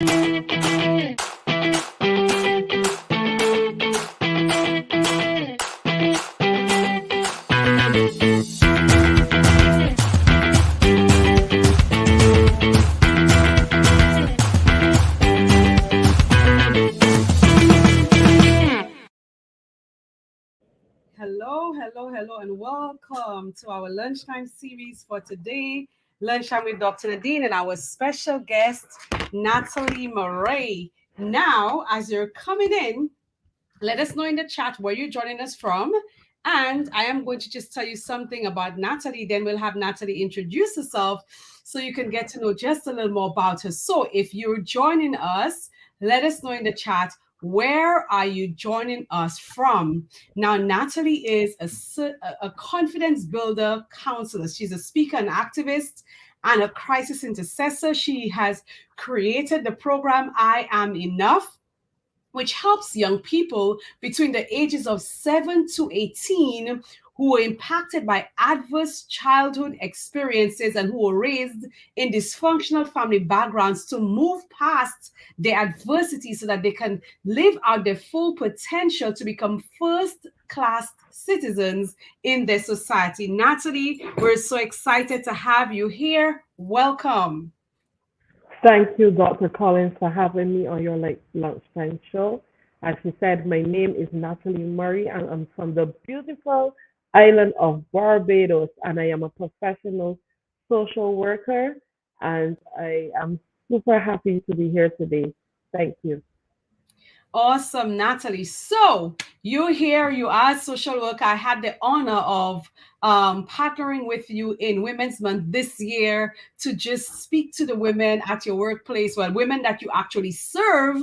Hello, and welcome to our lunchtime series for today. Lunchtime with Dr. Nadine and our special guest, Natalie Murray. Now, as you're coming in, let us know in the chat where you're joining us from. And I am going to just tell you something about Natalie. Then we'll have Natalie introduce herself so you can get to know just a little more about her. So if you're joining us, let us know in the chat, where are you joining us from? Now, Natalie is a confidence builder counselor. She's a speaker and activist and a crisis intercessor. She has created the program I Am Enough, which helps young people between the ages of 7 to 18 who were impacted by adverse childhood experiences and who were raised in dysfunctional family backgrounds to move past their adversity so that they can live out their full potential to become first class citizens in their society. Natalie, we're so excited to have you here. Welcome. Thank you, Dr. Collins, for having me on your lunchtime show. As you said, my name is Natalie Murray, and I'm from the beautiful island of Barbados, and I am a professional social worker, and I am super happy to be here today. Thank you. Awesome, Natalie. So you're here, you are a social worker. I had the honor of partnering with you in Women's Month this year to just speak to the women at your workplace, well, women that you actually serve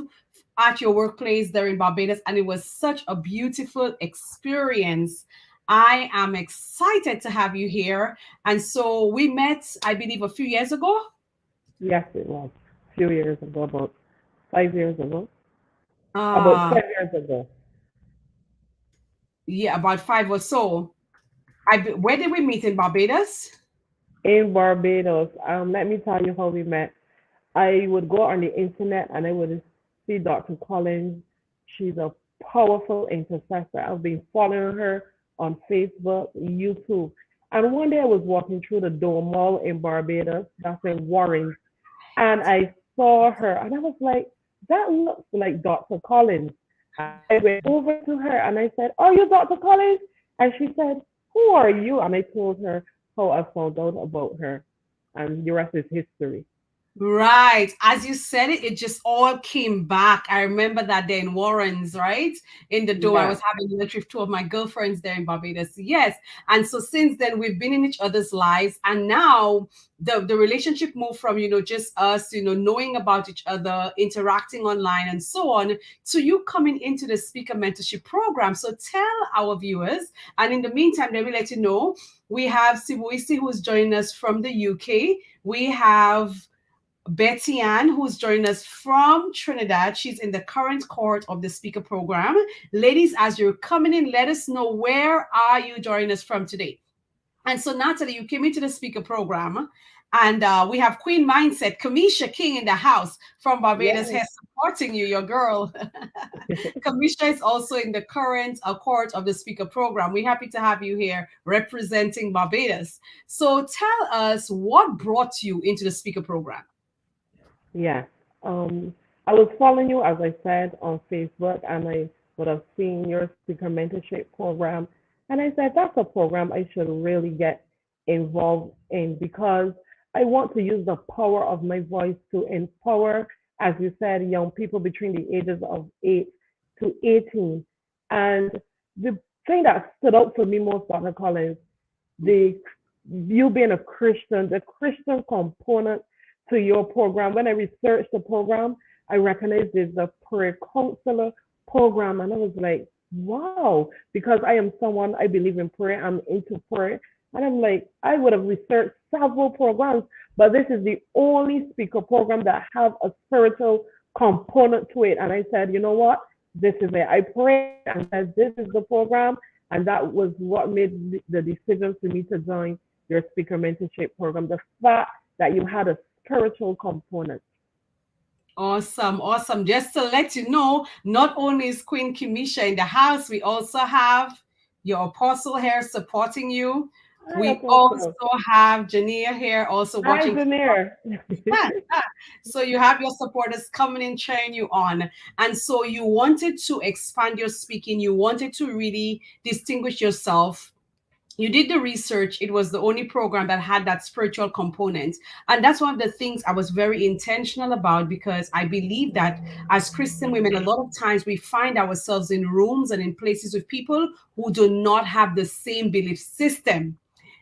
at your workplace there in Barbados. And it was such a beautiful experience. I am excited to have you here. And so we met, I believe, a few years ago. Yes, it was a few years ago, about 5 years ago, about Uh, 10 years ago. yeah, about five or so. Where did we meet in Barbados? In Barbados, let me tell you how we met. I would go on the internet and I would see Dr. Collins. She's a powerful intercessor. I've been following her on Facebook, YouTube. And one day I was walking through the Door Mall in Barbados, that's in Warren, and I saw her and I was like, that looks like Dr. Collins. I went over to her and I said, are you Dr. Collins? And she said, who are you? And I told her how I found out about her. And the rest is history. Right. As you said it, it just all came back. I remember that day in Warren's, right? In the door. I Yeah. was having dinner with two of my girlfriends there in Barbados. Yes. And so since then, we've been in each other's lives. And now the relationship moved from, just us, knowing about each other, interacting online and so on, to you coming into the speaker mentorship program. So tell our viewers. And in the meantime, let me let you know, we have Sibuisi, who's joining us from the UK. We have Betty Ann, who's joining us from Trinidad. She's in the current cohort of the speaker program. Ladies, as you're coming in, let us know, where are you joining us from today? And so, Natalie, you came into the speaker program, and we have Queen Mindset, Kamisha King in the house from Barbados Yes. here supporting you, your girl. Kamisha is also in the current cohort of the speaker program. We're happy to have you here representing Barbados. So tell us, what brought you into the speaker program? Yes. I was following you, as I said, on Facebook, and I would have seen your speaker mentorship program. And I said, that's a program I should really get involved in because I want to use the power of my voice to empower, as you said, young people between the ages of 8 to 18. And the thing that stood out for me most, Dr. Collins, the you being a Christian, the Christian component to your program. When I researched the program, I recognized there's a prayer counselor program, and I was like, wow, because I am someone I believe in prayer. I'm into prayer, and I'm like, I would have researched several programs, but this is the only speaker program that have a spiritual component to it. And I said, you know what? This is it. I prayed and said, this is the program. And that was what made the decision for me to join your speaker mentorship program. The fact that you had a spiritual component. Awesome, awesome. Just to let you know, not only is Queen Kimisha in the house, we also have your apostle here supporting you. Hi, We also Apostle. have Jania here also Hi, watching. Janeer. Yeah, yeah. So you have your supporters coming in, cheering you on. And so you wanted to expand your speaking, you wanted to really distinguish yourself. You did the research. It was the only program that had that spiritual component. And that's one of the things I was very intentional about, because I believe that as Christian women, a lot of times we find ourselves in rooms and in places with people who do not have the same belief system.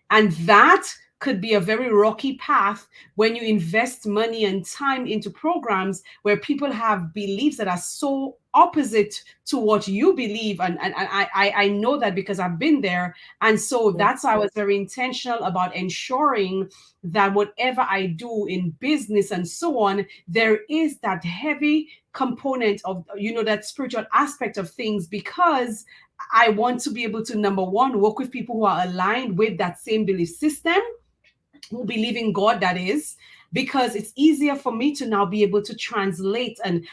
And that could be a very rocky path when you invest money and time into programs where people have beliefs that are so opposite to what you believe. And I know that because I've been there. And so Yes, that's why I was very intentional about ensuring that whatever I do in business and so on, there is that heavy component of, that spiritual aspect of things, because I want to be able to, number one, work with people who are aligned with that same belief system, who believe in God, that is, because it's easier for me to now be able to translate and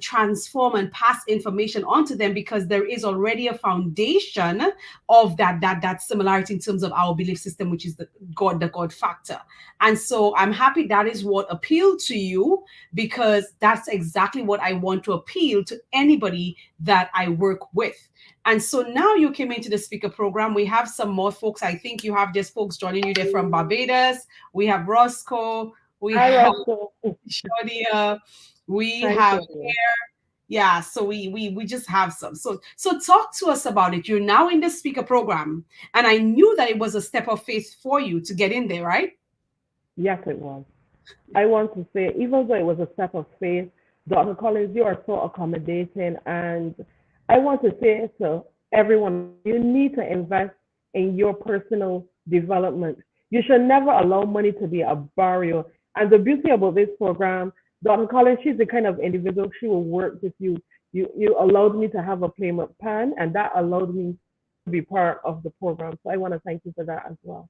transform and pass information onto them, because there is already a foundation of that similarity in terms of our belief system, which is the God factor. And so I'm happy that is what appealed to you, because that's exactly what I want to appeal to anybody that I work with. And so now you came into the speaker program. We have some more folks. I think you have just folks joining you there from Barbados. We have Roscoe. We hi, have Roscoe. Shadia. We Hi, have, Sylvia. yeah. So we just have some. So talk to us about it. You're now in the speaker program, and I knew that it was a step of faith for you to get in there, right? Yes, it was. I want to say, even though it was a step of faith, Dr. Collins, you are so accommodating. And I want to say to everyone, you need to invest in your personal development. You should never allow money to be a barrier. And the beauty about this program, Dr. Collins, she's the kind of individual, she will work with you. You allowed me to have a payment plan, and that allowed me to be part of the program. So I want to thank you for that as well.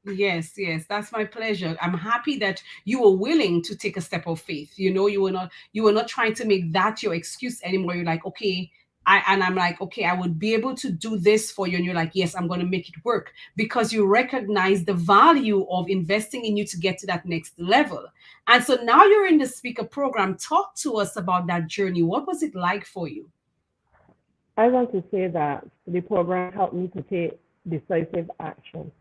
Yes, yes, that's my pleasure. I'm happy that you were willing to take a step of faith. You were not trying to make that your excuse anymore. You're like, okay, I'm like, okay, I would be able to do this for you. And you're like, yes, I'm going to make it work, because you recognize the value of investing in you to get to that next level. And so now you're in the speaker program. Talk to us about that journey. What was it like for you? I want to say that the program helped me to take decisive action.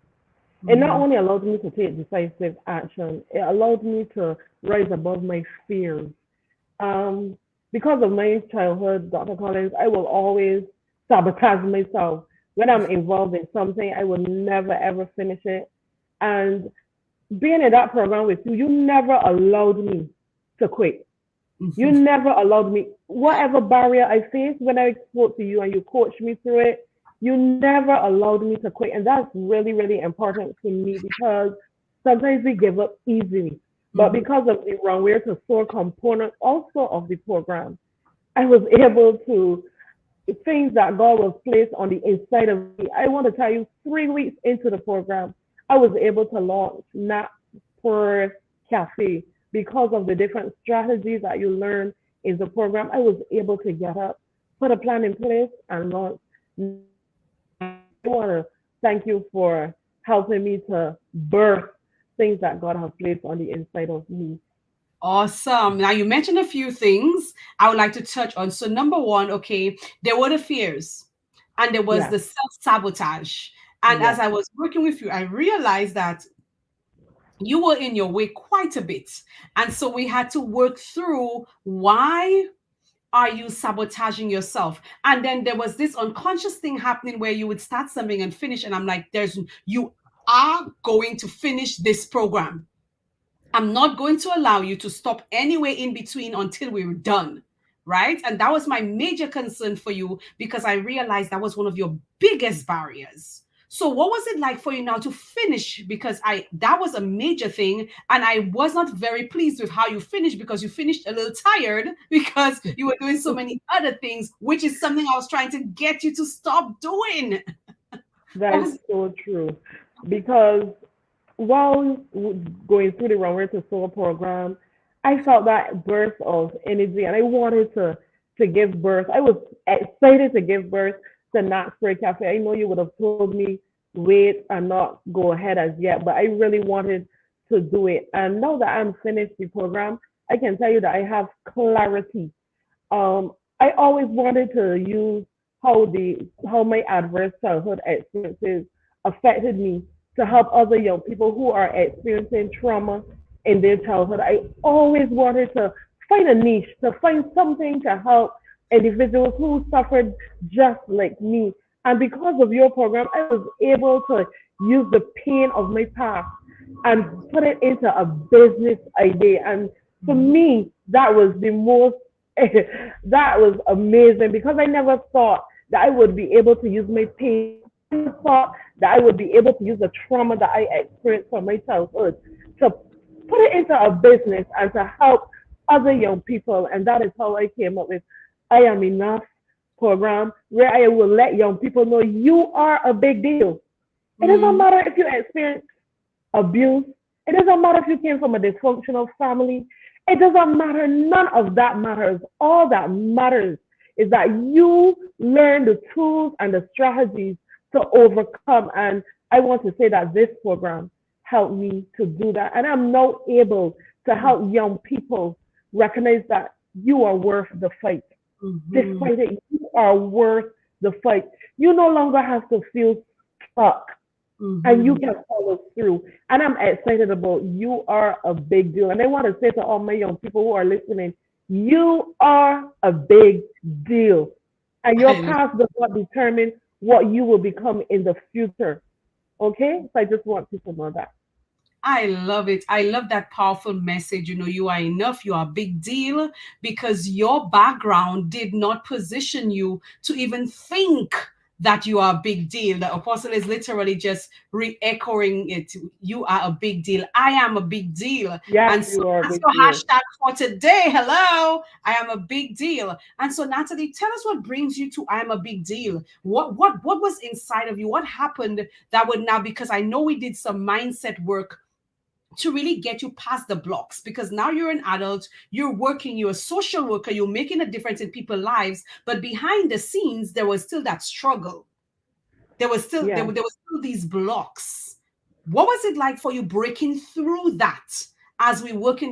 It not Mm-hmm. only allowed me to take decisive action, it allowed me to rise above my fears. Um, because of my childhood, Dr. Collins, I will always sabotage myself. When I'm involved in something, I will never ever finish it. And being in that program with you, you never allowed me to quit. You never allowed me, whatever barrier I faced when I spoke to you and you coached me through it, you never allowed me to quit. And that's really, really important to me, because sometimes we give up easily. But Mm-hmm. because of the runway to soar component also of the program, I was able to, things that God was placed on the inside of me. I want to tell you, 3 weeks into the program, I was able to launch Nat for Cafe because of the different strategies that you learn in the program. I was able to get up, put a plan in place, and launch. I want to thank you for helping me to birth things that God has placed on the inside of me. Awesome. Now you mentioned a few things I would like to touch on. So number one, okay, there were the fears and there was Yeah, the self-sabotage. And as yes, I was working with you, I realized that you were in your way quite a bit. And so we had to work through, why are you sabotaging yourself? And then there was this unconscious thing happening where you would start something and finish. And I'm like, you are going to finish this program. I'm not going to allow you to stop anywhere in between until we're done. Right. And that was my major concern for you, because I realized that was one of your biggest barriers. So what was it like for you now to finish? Because that was a major thing. And I was not very pleased with how you finished, because you finished a little tired because you were doing so many other things, which is something I was trying to get you to stop doing. that What is was so true. Because while going through the Runway to Soul program, I felt that burst of energy, and I wanted to give birth. I was excited to give birth to Nat Spray Cafe. I know you would have told me wait and not go ahead as yet, but I really wanted to do it. And now that I'm finished the program, I can tell you that I have clarity. I always wanted to use how my adverse childhood experiences affected me to help other young people who are experiencing trauma in their childhood. I always wanted to find a niche, to find something to help individuals who suffered just like me. And because of your program, I was able to use the pain of my past and put it into a business idea. And for Mhm. me, that was the most, that was amazing because I never thought that I would be able to use my pain. I never thought that I would be able to use the trauma that I experienced from my childhood to put it into a business and to help other young people. And that is how I came up with I Am Enough program, where I will let young people know you are a big deal. It doesn't Mhm. matter if you experience abuse. It doesn't matter if you came from a dysfunctional family. It doesn't matter. None of that matters. All that matters is that you learn the tools and the strategies to overcome. And I want to say that this program helped me to do that. And I'm now able to help young people recognize that you are worth the fight. Mhm. Despite it, you are worth the fight. You no longer have to feel stuck and you Mhm. can follow through. And I'm excited about you are a big deal. And I want to say to all my young people who are listening, you are a big deal. And your I past does not determine what you will become in the future. Okay? So I just want people to know that. I love it. I love that powerful message. You know, you are enough, you are a big deal because your background did not position you to even think that you are a big deal. The apostle is literally just re echoing it. You are a big deal. I am a big deal. Yes, And so you are a that's big your deal. hashtag for today. Hello, I am a big deal. And so, Natalie, tell us what brings you to I am a big deal. What was inside of you? What happened that would now, because I know we did some mindset work to really get you past the blocks because now you're an adult, you're working, you're a social worker, you're making a difference in people's lives, but behind the scenes there was still that struggle. There was still Yes. there was still these blocks. What was it like for you breaking through that as we worked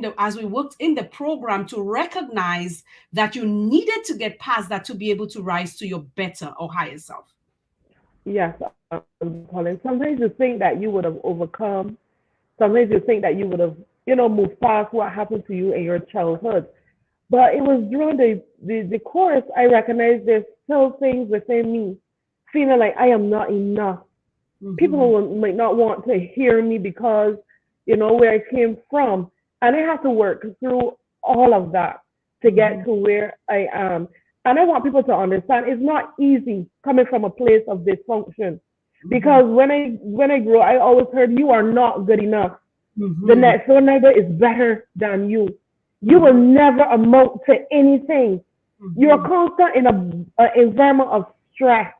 in the program to recognize that you needed to get past that to be able to rise to your better or higher self? Yes, Colin. Sometimes you think that you would have overcome. Sometimes you think that you would have, moved past what happened to you in your childhood. But it was during the course I recognized there's still things within me feeling like I am not enough. People Mm-hmm. might not want to hear me because, where I came from. And I have to work through all of that to Mm-hmm. get to where I am. And I want people to understand it's not easy coming from a place of dysfunction. Mm-hmm. Because when I grew, I always heard you are not good enough. The Mm-hmm. next door neighbor is better than you. You will Mm-hmm. never amount to anything. You're Mm-hmm. constant in a environment of stress,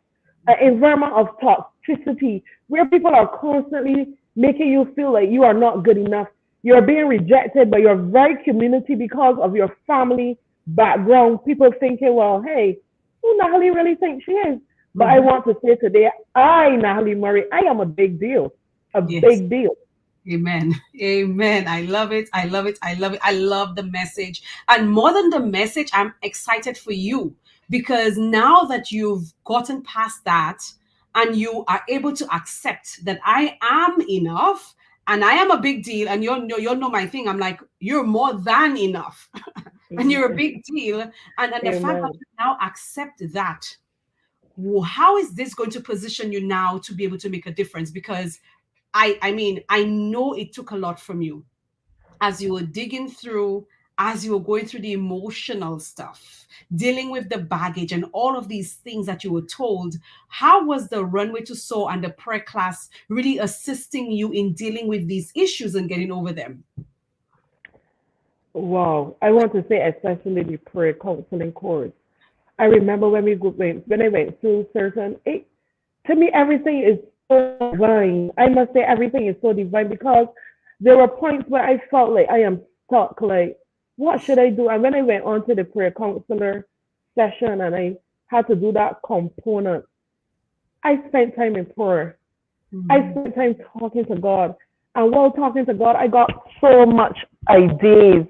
an environment of toxicity, where people are constantly making you feel like you are not good enough. You're being rejected by your very community because of your family background. People thinking, well, hey, who Natalie really thinks she is? But I Mm-hmm. want to say today, Natalie Murray, I am a big deal. A Yes. big deal. Amen. Amen. I love it. I love it. I love it. I love the message. And more than the message, I'm excited for you because now that you've gotten past that and you are able to accept that I am enough and I am a big deal, and you'll know my thing. I'm like, you're more than enough and you're a Amen. big deal. And the fact that Amen. you now accept that, how is this going to position you now to be able to make a difference? Because I mean, I know it took a lot from you as you were digging through, as you were going through the emotional stuff, dealing with the baggage and all of these things that you were told. How was the runway to soar and the prayer class really assisting you in dealing with these issues and getting over them? Wow. I want to say especially the prayer counseling course. I remember when I went through certain to me everything is so divine. I must say everything is so divine because there were points where I felt like I am stuck, like What should I do? And when I went on to the prayer counselor session and I had to do that component, I spent time in prayer. I Mhm. spent time talking to God. And while talking to God, I got so much ideas.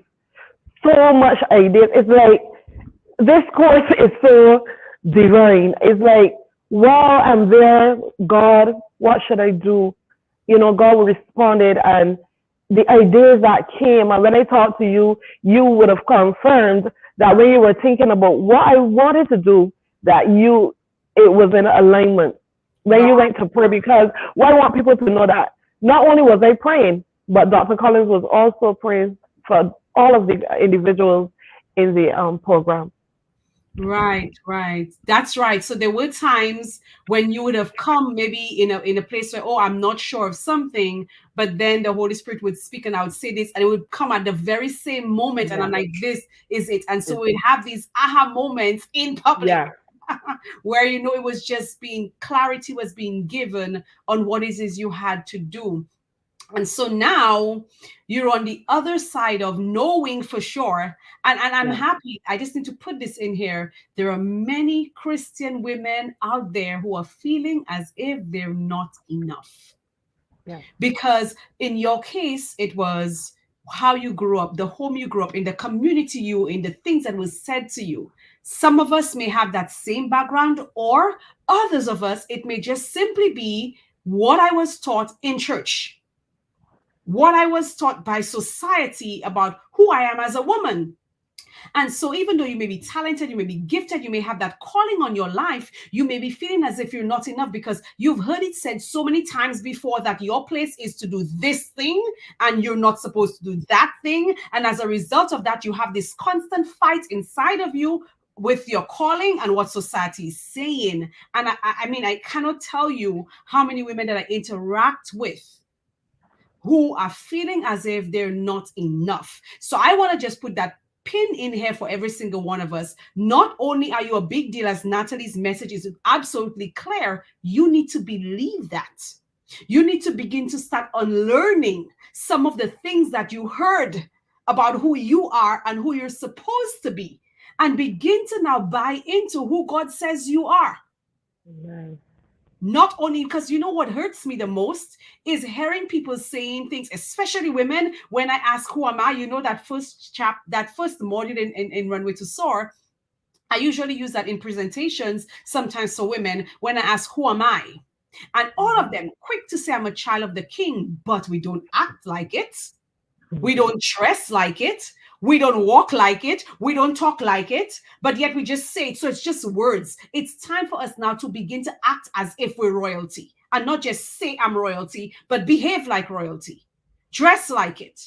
So much ideas. It's like this course is so divine. It's like while I'm there, God, what should I do? God responded and the ideas that came, and when I talked to you, you would have confirmed that when you were thinking about what I wanted to do, that it was in alignment when you Right. went to pray. Because what I want people to know that not only was I praying, but Dr. Collins was also praying for all of the individuals in the program. Right, right. That's right. So there were times when you would have come maybe in a place where, oh, I'm not sure of something, but then the Holy Spirit would speak and I would say this, and it would come at the very same moment, and I'm Yeah, like, this is it. And so it's, we'd have these aha moments in public yeah, where it was just being clarity was being given on what it is you had to do. And so now you're on the other side of knowing for sure. And I'm yeah, happy. I just need to put this in here. There are many Christian women out there who are feeling as if they're not enough. yeah, Because in your case, it was how you grew up, the home you grew up in, the community you in, the things that was said to you. Some of us may have that same background, or others of us, it may just simply be what I was taught in church, what I was taught by society about who I am as a woman. And so, even though you may be talented, you may be gifted, you may have that calling on your life, you may be feeling as if you're not enough because you've heard it said so many times before that your place is to do this thing and you're not supposed to do that thing. And as a result of that, you have this constant fight inside of you with your calling and what society is saying. And I mean, I cannot tell you how many women that I interact with who are feeling as if they're not enough. So I want to just put that pin in here for every single one of us. Not only are you a big deal, as Natalie's message is absolutely clear, you need to believe that. You need to begin to start unlearning some of the things that you heard about who you are and who you're supposed to be, and begin to now buy into who God says you are. amen. Not only because what hurts me the most is hearing people saying things, especially women. When I ask who am I, that that first module in Runway to Soar, I usually use that in presentations sometimes for women when I ask who am I, and all of Mhm. them quick to say I'm a child of the king, but we don't act like it. We don't dress like it. We don't walk like it. We don't talk like it. But yet we just say it. So it's just words. It's time for us now to begin to act as if we're royalty and not just say I'm royalty, but behave like royalty. Dress like it.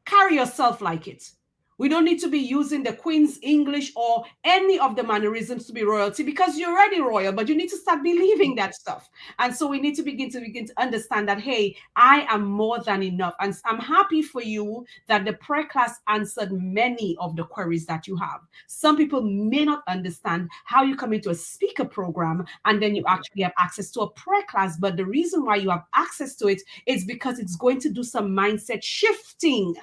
Carry yourself like it. We don't need to be using the Queen's English or any of the mannerisms to be royalty because you're already royal, but you need to start believing that stuff. And so we need to begin to understand that, hey, I am more than enough. And I'm happy for you that the prayer class answered many of the queries that you have. Some people may not understand how you come into a speaker program and then you actually have access to a prayer class. But the reason why you have access to it is because it's going to do some mindset shifting,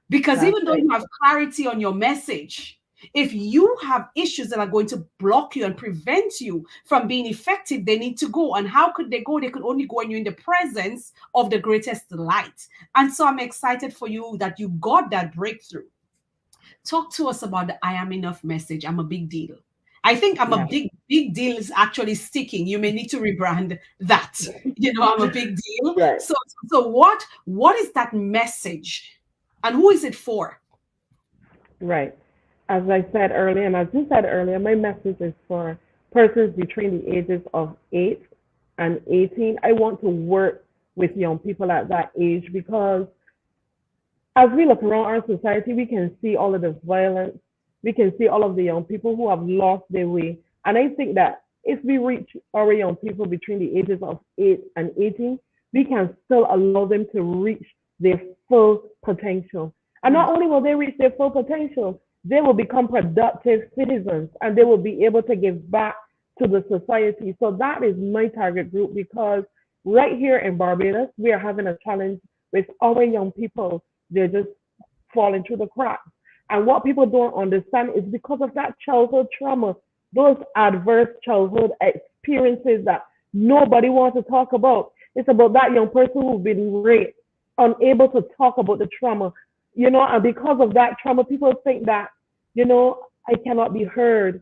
because That's even though it. you have clarity on your message, if you have issues that are going to block you and prevent you from being effective, they need to go. And how could they go? They could only go when you're in the presence of the greatest light. And so I'm excited for you that you got that breakthrough. Talk to us about the I am enough message. I'm a big deal. I think I'm a Yeah. big deal is actually sticking. You may need to rebrand that. I'm a big deal. Right. So what is that message? And who is it for? Right. As I said earlier, and as you said earlier, my message is for persons between the ages of 8 and 18. I want to work with young people at that age because as we look around our society, we can see all of the violence. We can see all of the young people who have lost their way. And I think that if we reach our young people between the ages of 8 and 18, we can still allow them to reach their full potential. And Mm. not only will they reach their full potential, they will become productive citizens and they will be able to give back to the society. So that is my target group because right here in Barbados, we are having a challenge with our young people. They're just falling through the cracks. And what people don't understand is because of that childhood trauma, those adverse childhood experiences that nobody wants to talk about. It's about that young person who's been raped, unable to talk about the trauma, and because of that trauma, people think that, I cannot be heard.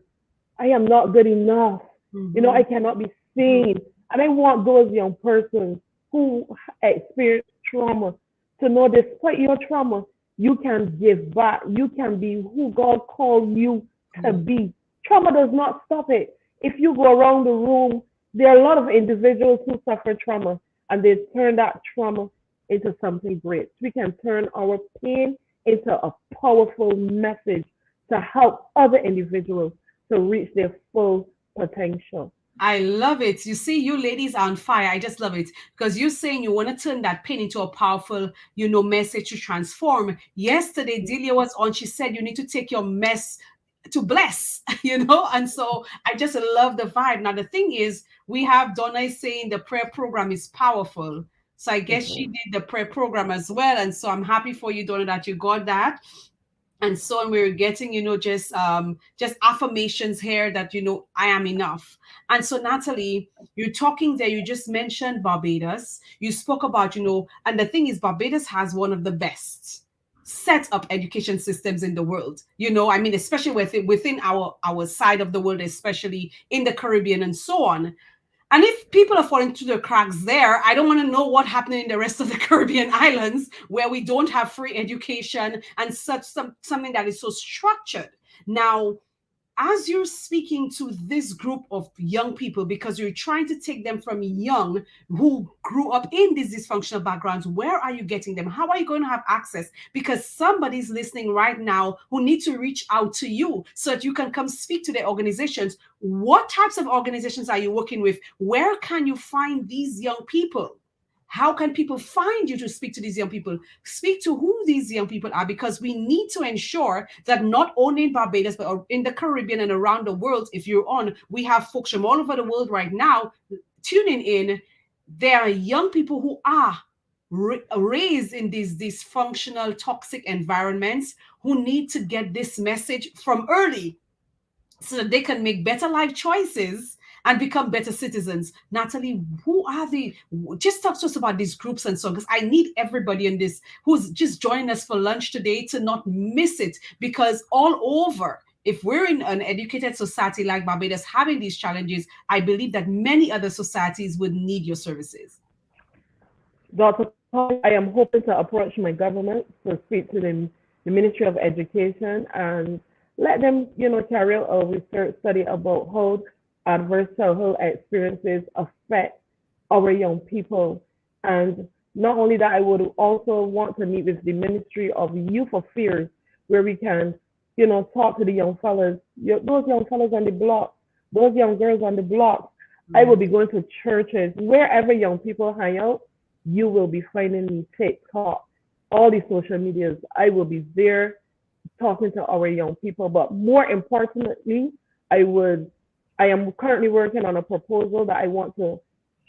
I am not good enough. I Mm-hmm. cannot be seen. And I want those young persons who experience trauma to know despite your trauma, you can give back. You can be who God called you to be. Trauma does not stop it. If you go around the room, there are a lot of individuals who suffer trauma and they turn that trauma into something great. We can turn our pain into a powerful message to help other individuals to reach their full potential. I love it. You see, you ladies are on fire. I just love it because you're saying you want to turn that pain into a powerful, message to transform. Yesterday, Delia was on. She said you need to take your mess to bless, and so I just love the vibe. Now, the thing is, we have Donna saying the prayer program is powerful. So I guess she Mhm. did the prayer program as well. And so I'm happy for you, Donna, that you got that. And so on, we're getting just affirmations here that I am enough. And so, Natalie, you're talking there, you just mentioned Barbados. You spoke about, and the thing is, Barbados has one of the best set up education systems in the world. I mean, especially within our side of the world, especially in the Caribbean and so on. And if people are falling through the cracks there, I don't want to know what happened in the rest of the Caribbean islands where we don't have free education and something that is so structured. Now, as you're speaking to this group of young people, because you're trying to take them from young who grew up in these dysfunctional backgrounds, where are you getting them? How are you going to have access? Because somebody's listening right now who need to reach out to you so that you can come speak to their organizations. What types of organizations are you working with? Where can you find these young people? How can people find you to speak to these young people? Speak to who these young people are, because we need to ensure that not only in Barbados, but in the Caribbean and around the world, if you're on, we have folks from all over the world right now tuning in. There are young people who are raised in these dysfunctional, toxic environments who need to get this message from early so that they can make better life choices and become better citizens. Natalie, who are the, just talk to us about these groups and so on, because I need everybody in this who's just joining us for lunch today to not miss it, because all over, if we're in an educated society like Barbados having these challenges, I believe that many other societies would need your services. Dr. Collins, I am hoping to approach my government to speak to the Ministry of Education and let them, carry out a research study about how adverse childhood experiences affect our young people. And not only that, I would also want to meet with the Ministry of Youth Affairs, where we can, talk to the young fellas, those young fellas on the block, those young girls on the block. I will Mhm. be going to churches, wherever young people hang out, you will be finding me TikTok, all the social medias. I will be there talking to our young people. But more importantly, I would I am currently working on a proposal that I want to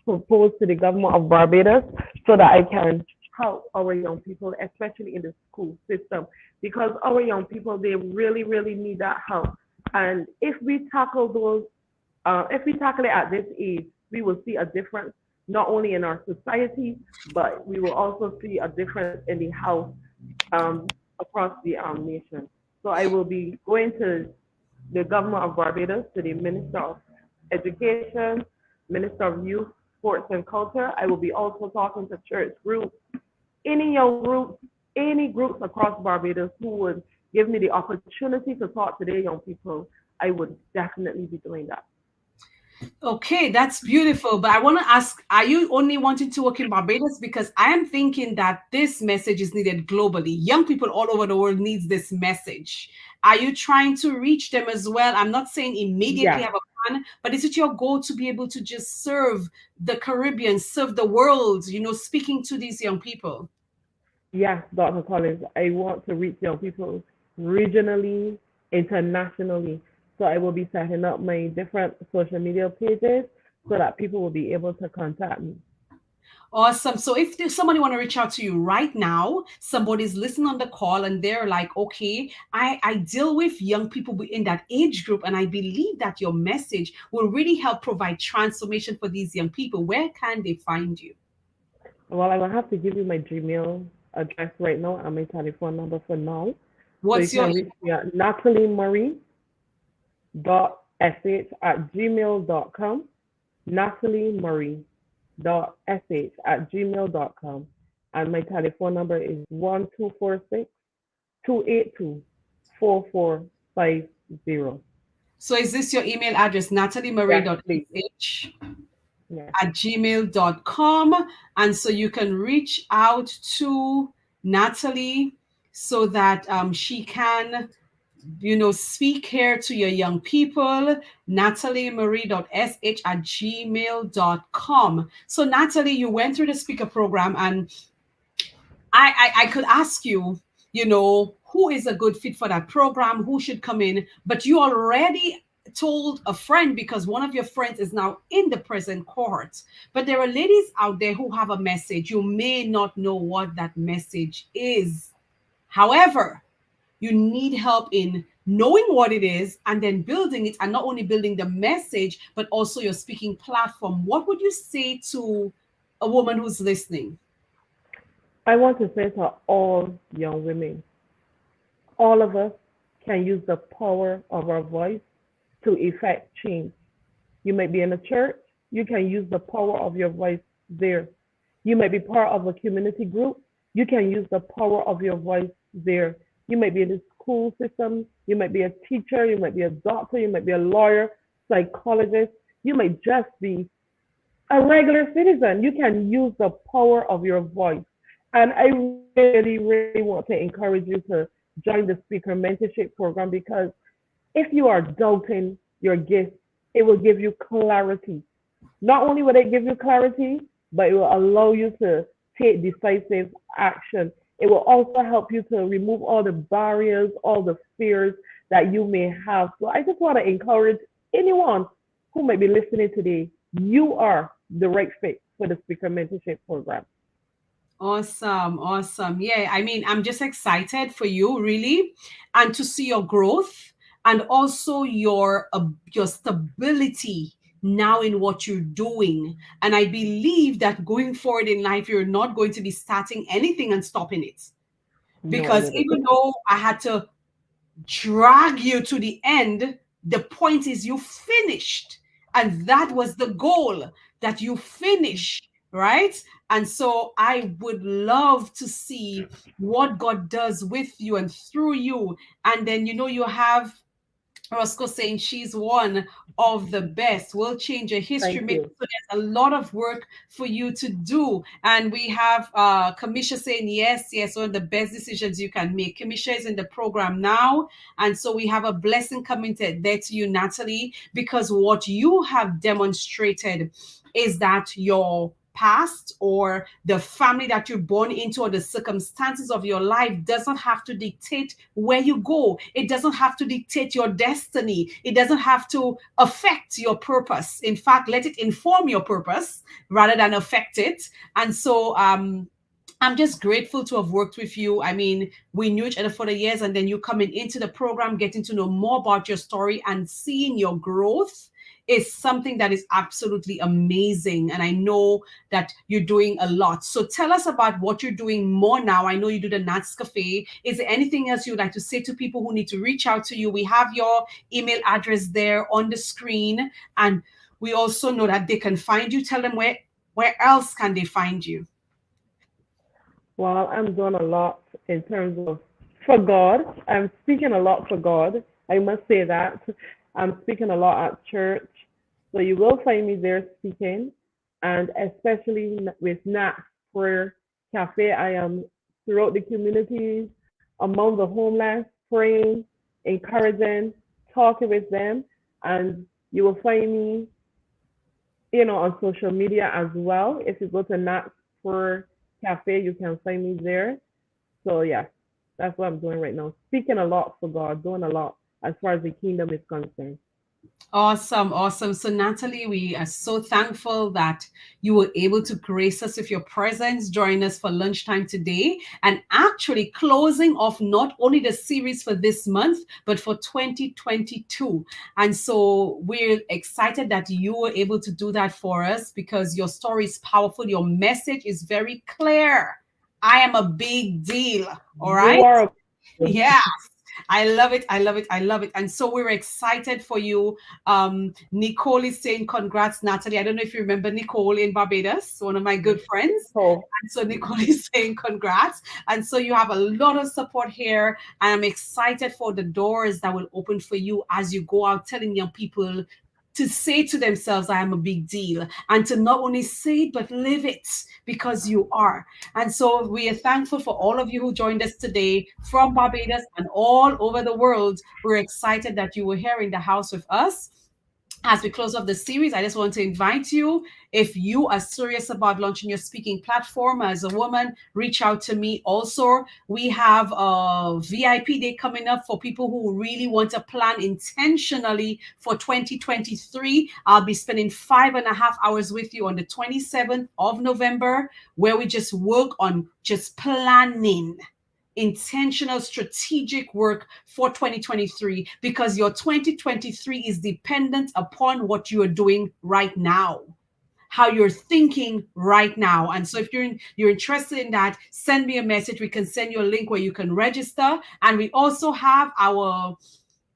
propose to the government of Barbados so that I can help our young people, especially in the school system, because our young people, they really, really need that help. And if we tackle it at this age, we will see a difference not only in our society, but we will also see a difference in the health across the nation. So I will be going to the government of Barbados, to the Minister of Education, Minister of Youth, Sports and Culture. I will be also talking to church groups, any young groups, any groups across Barbados who would give me the opportunity to talk to their young people. I would definitely be doing that. Okay, that's beautiful. But I want to ask, are you only wanting to work in Barbados? Because I am thinking that this message is needed globally. Young people all over the world needs this message. Are you trying to reach them as well? I'm not saying immediately Yeah, have a plan, but is it your goal to be able to just serve the Caribbean, serve the world, speaking to these young people? yes, Dr. Collins. I want to reach young people regionally, internationally. So I will be setting up my different social media pages so that people will be able to contact me. Awesome. So if there's somebody want to reach out to you right now, somebody's listening on the call and they're like, okay, I deal with young people in that age group, and I believe that your message will really help provide transformation for these young people. Where can they find you? Well, I will have to give you my Gmail address right now and my telephone number for now. So you What's your can reach me at nataliemurray.sh@gmail.com. nataliemurray.sh@gmail.com. And my telephone number is 1246-282-4450. so is this your email address, Yes, please. nataliemurray.sh Yes. at gmail.com? And so you can reach out to Natalie so that she can, speak here to your young people. nataliemarie.sh@gmail.com. So Natalie, you went through the speaker program, and I could ask you, who is a good fit for that program, who should come in, but you already told a friend because one of your friends is now in the present cohort. But there are ladies out there who have a message. You may not know what that message is. However, you need help in knowing what it is and then building it, and not only building the message, but also your speaking platform. What would you say to a woman who's listening? I want to say to all young women, all of us can use the power of our voice to effect change. You might be in a church, you can use the power of your voice there. You might be part of a community group, you can use the power of your voice there. You might be in the school system, you might be a teacher, you might be a doctor, you might be a lawyer, psychologist, you might just be a regular citizen. You can use the power of your voice. And I really, really want to encourage you to join the speaker mentorship program, because if you are doubting your gift, it will give you clarity. Not only will it give you clarity, but it will allow you to take decisive action. It will also help you to remove all the barriers, all the fears that you may have. So I just want to encourage anyone who might be listening today, you are the right fit for the speaker mentorship program. Awesome, awesome. Yeah, I mean, I'm just excited for you, really, and to see your growth, and also your stability now in what you're doing. And I believe that going forward in life, you're not going to be starting anything and stopping it. No, I Because wouldn't. even though I had to drag you to the end, the point is you finished. And that was the goal, that you finish, right? And so I would love to see what God does with you and through you. And then, you have Roscoe saying she's one of the best. Will change your history Thank maker. you. So there's a lot of work for you to do. And we have Kamisha saying yes, yes, one of the best decisions you can make. Kamisha is in the program now. And so we have a blessing coming there to you, Natalie, because what you have demonstrated is that your past or the family that you're born into or the circumstances of your life doesn't have to dictate where you go. It doesn't have to dictate your destiny. It doesn't have to affect your purpose. In fact, let it inform your purpose rather than affect it. And so I'm just grateful to have worked with you. I mean, we knew each other for the years, and then you coming into the program, getting to know more about your story and seeing your growth is something that is absolutely amazing. And I know that you're doing a lot. So tell us about what you're doing more now. I know you do the Nats Cafe. Is there anything else you'd like to say to people who need to reach out to you? We have your email address there on the screen. And we also know that they can find you. Tell them where else can they find you? Well, I'm doing a lot in terms of for God. I'm speaking a lot for God. I must say that. I'm speaking a lot at church. So you will find me there speaking. And especially with Nat Prayer Cafe, I am throughout the communities, among the homeless, praying, encouraging, talking with them. And you will find me, on social media as well. If you go to Nat Prayer Cafe, you can find me there. So yeah, that's what I'm doing right now. Speaking a lot for God, doing a lot as far as the kingdom is concerned. Awesome, awesome. So, Natalie, we are so thankful that you were able to grace us with your presence, join us for lunchtime today, and actually closing off not only the series for this month, but for 2022. And so, we're excited that you were able to do that for us because your story is powerful, your message is very clear. I am a big deal. All You right. are Yeah. I love it. I love it. I love it. And so we're excited for you. Nicole is saying congrats, Natalie. I don't know if you remember Nicole in Barbados, one of my good friends. so And so Nicole is saying congrats. And so you have a lot of support here. And I'm excited for the doors that will open for you as you go out telling young people to say to themselves, I am a big deal. And to not only say it, but live it because you are. And so we are thankful for all of you who joined us today from Barbados and all over the world. We're excited that you were here in the house with us. As we close off the series, I just want to invite you, if you are serious about launching your speaking platform as a woman, reach out to me. Also, we have a VIP day coming up for people who really want to plan intentionally for 2023. I'll be spending 5.5 hours with you on the 27th of November, where we just work on just planning intentional strategic work for 2023, because your 2023 is dependent upon what you are doing right now, how you're thinking right now. And so if you're interested in that, send me a message. We can send you a link where you can register. And we also have our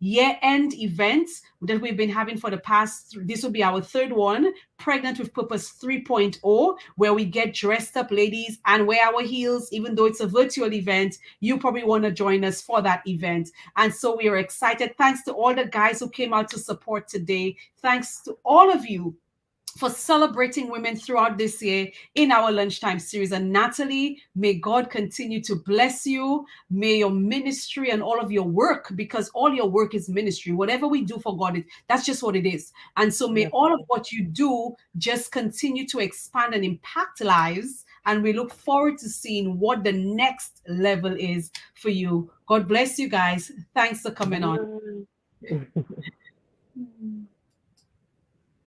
year-end events that we've been having for the past, this will be our third one, Pregnant with Purpose 3.0, where we get dressed up, ladies, and wear our heels. Even though it's a virtual event, you probably want to join us for that event. And so we are excited. Thanks to all the guys who came out to support today. Thanks to all of you for celebrating women throughout this year in our lunchtime series. And Natalie, may God continue to bless you. May your ministry and all of your work, because all your work is ministry. Whatever we do for God, that's just what it is. And so may yes, all of what you do just continue to expand and impact lives. And we look forward to seeing what the next level is for you. God bless you guys. Thanks for coming on. bye.